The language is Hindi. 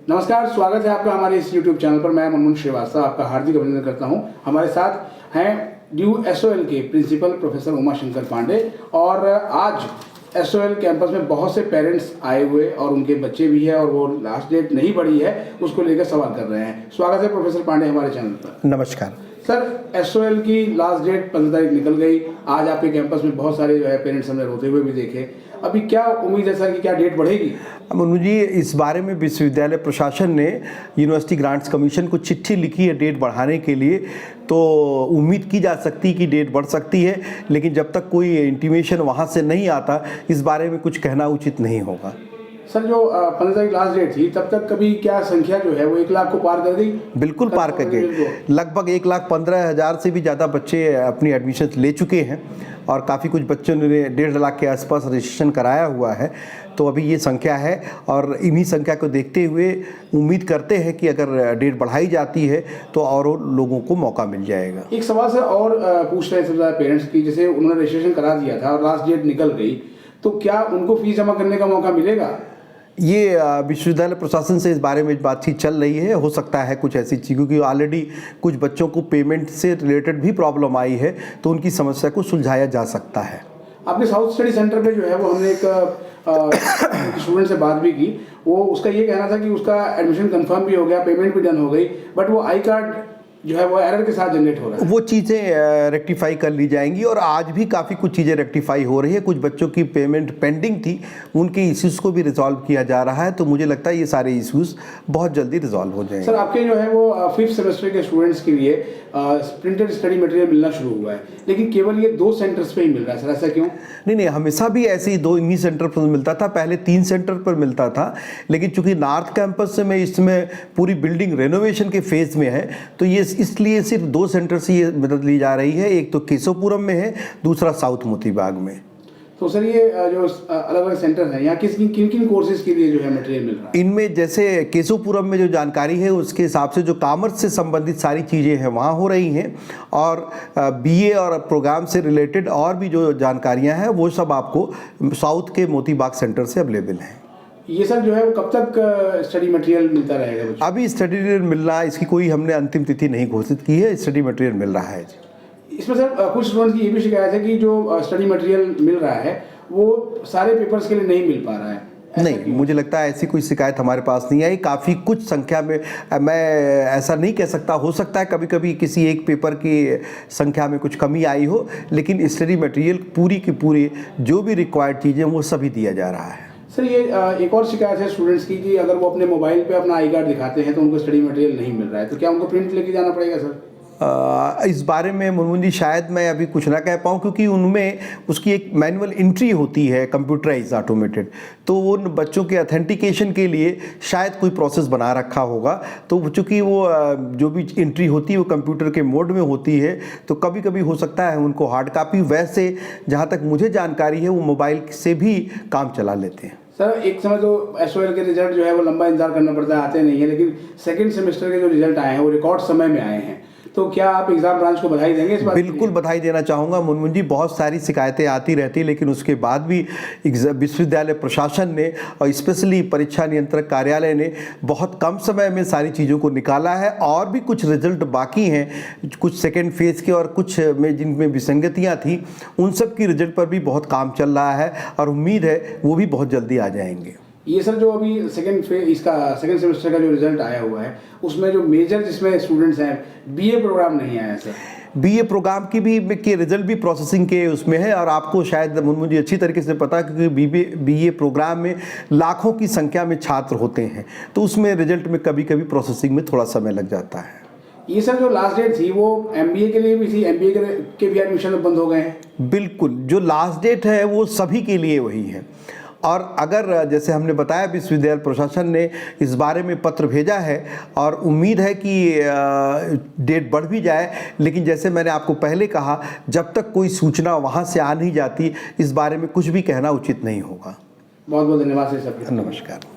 नमस्कार, स्वागत है आपका हमारे इस YouTube चैनल पर। मैं मनमोहन श्रीवास्तव आपका हार्दिक अभिनंदन करता हूं। हमारे साथ हैं ड्यू SOL के प्रिंसिपल प्रोफेसर उमाशंकर पांडे। और आज SOL कैंपस में बहुत से पेरेंट्स आए हुए और उनके बच्चे भी हैं और वो लास्ट डेट नहीं बढ़ी है उसको लेकर सवाल कर रहे हैं। स्वागत है प्रोफेसर पांडे हमारे चैनल पर। नमस्कार सर, SOL की लास्ट डेट 15 तारीख निकल गई। आज आपके कैंपस में बहुत सारे जो है पेरेंट्स हमने रोते हुए भी देखे। अभी क्या उम्मीद है सर कि क्या डेट बढ़ेगी? मनु जी, इस बारे में विश्वविद्यालय प्रशासन ने यूनिवर्सिटी ग्रांट्स कमीशन को चिट्ठी लिखी है डेट बढ़ाने के लिए। तो उम्मीद की जा सकती है कि डेट बढ़ सकती है, लेकिन जब तक कोई इंटीमेशन वहाँ से नहीं आता इस बारे में कुछ कहना उचित नहीं होगा। सर, जो 15 तारीख लास्ट डेट थी तब तक कभी क्या संख्या जो है वो 1 लाख को पार कर गई? बिल्कुल पार कर गई। लगभग 1,15,000 से भी ज़्यादा बच्चे अपनी एडमिशन ले चुके हैं और काफ़ी कुछ बच्चों ने 1.5 लाख के आसपास रजिस्ट्रेशन कराया हुआ है। तो अभी ये संख्या है और इन्हीं संख्या को देखते हुए उम्मीद करते हैं कि अगर डेट बढ़ाई जाती है तो और लोगों को मौका मिल जाएगा। एक सवाल सर और पूछ रहे थे पेरेंट्स की, जैसे उन्होंने रजिस्ट्रेशन करा दिया था और लास्ट डेट निकल गई, तो क्या उनको फीस जमा करने का मौका मिलेगा? ये विश्वविद्यालय प्रशासन से इस बारे में बातचीत चल रही है। हो सकता है कुछ ऐसी चीज़, क्योंकि ऑलरेडी कुछ बच्चों को पेमेंट से रिलेटेड भी प्रॉब्लम आई है, तो उनकी समस्या को सुलझाया जा सकता है। आपके साउथ स्टडी सेंटर पे जो है वो हमने एक स्टूडेंट से बात भी की। वो उसका ये कहना था कि उसका एडमिशन कंफर्म भी हो गया, पेमेंट भी डन हो गई, बट वो आई कार्ड जो है वो एरर के साथ जनरेट हो रहा है। वो चीज़ें रेक्टिफाई कर ली जाएंगी और आज भी काफ़ी कुछ चीज़ें रेक्टिफाई हो रही है। कुछ बच्चों की पेमेंट पेंडिंग थी, उनके इश्यूज़ को भी रिजॉल्व किया जा रहा है। तो मुझे लगता है ये सारे इश्यूज़ बहुत जल्दी रिजॉल्व हो जाएंगे। सर, आपके जो है वो 5th सेमेस्टर के स्टूडेंट्स के लिए प्रिंटेड स्टडी मटेरियल मिलना शुरू हुआ है, लेकिन केवल ये 2 सेंटर्स पे ही मिल रहा है। सर, ऐसा क्यों? नहीं, हमेशा भी ऐसे ही 2 इन्हीं सेंटर पर मिलता था। पहले 3 सेंटर पर मिलता था, लेकिन चूंकि नॉर्थ कैंपस में इसमें पूरी बिल्डिंग रेनोवेशन के फेज में है, तो ये इसलिए सिर्फ 2 सेंटर से ये मदद ली जा रही है। एक तो केशवपुरम में है, दूसरा साउथ मोतीबाग में। तो सर, ये जो अलग अलग सेंटर हैं, यहाँ किन किन कोर्सेज के लिए जो है मटेरियल मिल रहा है? इनमें जैसे केशवपुरम में जो जानकारी है उसके हिसाब से जो कॉमर्स से संबंधित सारी चीज़ें हैं वहाँ हो रही हैं, और BA और प्रोग्राम से रिलेटेड और भी जो जानकारियाँ हैं वो सब आपको साउथ के मोतीबाग सेंटर से अवेलेबल हैं। ये सब जो है वो कब तक स्टडी मटेरियल मिलता रहेगा? अभी स्टडी मटेरियल मिल रहा है, इसकी कोई हमने अंतिम तिथि नहीं घोषित की है। स्टडी मटेरियल मिल रहा है। इसमें सर कुछ स्टूडेंट्स की ये भी शिकायत है कि जो स्टडी मटेरियल मिल रहा है वो सारे पेपर्स के लिए नहीं मिल पा रहा है। नहीं, मुझे लगता है ऐसी कोई शिकायत हमारे पास नहीं आई। काफ़ी कुछ संख्या में, मैं ऐसा नहीं कह सकता, हो सकता है कभी कभी किसी एक पेपर की संख्या में कुछ कमी आई हो, लेकिन स्टडी मटेरियल पूरी की पूरी जो भी रिक्वायर्ड चीज़ें वो सभी दिया जा रहा है। सर, ये एक और शिकायत है स्टूडेंट्स की कि अगर वो अपने मोबाइल पे अपना आई कार्ड दिखाते हैं तो उनको स्टडी मटेरियल नहीं मिल रहा है, तो क्या उनको प्रिंट लेके जाना पड़ेगा सर? इस बारे में मनमोहन जी शायद मैं अभी कुछ ना कह पाऊँ, क्योंकि उनमें उसकी एक मैनुअल एंट्री होती है कंप्यूटराइज ऑटोमेटेड, तो उन बच्चों के ऑथेंटिकेशन के लिए शायद कोई प्रोसेस बना रखा होगा। तो चूँकि वो जो भी एंट्री होती है वो कंप्यूटर के मोड में होती है, तो कभी कभी हो सकता है उनको हार्ड कापी। वैसे जहाँ तक मुझे जानकारी है वो मोबाइल से भी काम चला लेते हैं। सर, एक समय तो SOL के रिजल्ट जो है वो लंबा इंतजार करना पड़ता है, आते नहीं है, लेकिन सेकंड सेमेस्टर के जो रिजल्ट आए हैं वो रिकॉर्ड समय में आए हैं। तो क्या आप एग्जाम ब्रांच को बधाई देंगे इस बात? बिल्कुल बधाई देना चाहूँगा मनमोहन जी। बहुत सारी शिकायतें आती रहती, लेकिन उसके बाद भी विश्वविद्यालय प्रशासन ने और स्पेशली परीक्षा नियंत्रक कार्यालय ने बहुत कम समय में सारी चीज़ों को निकाला है। और भी कुछ रिजल्ट बाकी हैं, कुछ सेकेंड फेज़ के और कुछ में जिनमें विसंगतियाँ थी, उन सब की रिजल्ट पर भी बहुत काम चल रहा है और उम्मीद है वो भी बहुत जल्दी आ जाएंगे। ये सर, जो अभी सेकेंड सेमेस्टर का जो रिजल्ट आया हुआ है उसमें जो मेजर जिसमें स्टूडेंट्स हैं BA प्रोग्राम नहीं आया सर। BA प्रोग्राम की भी के रिजल्ट भी प्रोसेसिंग के उसमें है, और आपको शायद मुझे अच्छी तरीके से पता है क्योंकि BA प्रोग्राम में लाखों की संख्या में छात्र होते हैं, तो उसमें रिजल्ट में कभी कभी प्रोसेसिंग में थोड़ा समय लग जाता है। ये सर, जो लास्ट डेट थी वो MBA के लिए भी थी, MBA के भी एडमिशन बंद हो गए हैं? बिल्कुल, जो लास्ट डेट है वो सभी के लिए वही है। और अगर जैसे हमने बताया विश्वविद्यालय प्रशासन ने इस बारे में पत्र भेजा है और उम्मीद है कि डेट बढ़ भी जाए, लेकिन जैसे मैंने आपको पहले कहा, जब तक कोई सूचना वहाँ से आ नहीं जाती इस बारे में कुछ भी कहना उचित नहीं होगा। बहुत बहुत धन्यवाद सर। नमस्कार।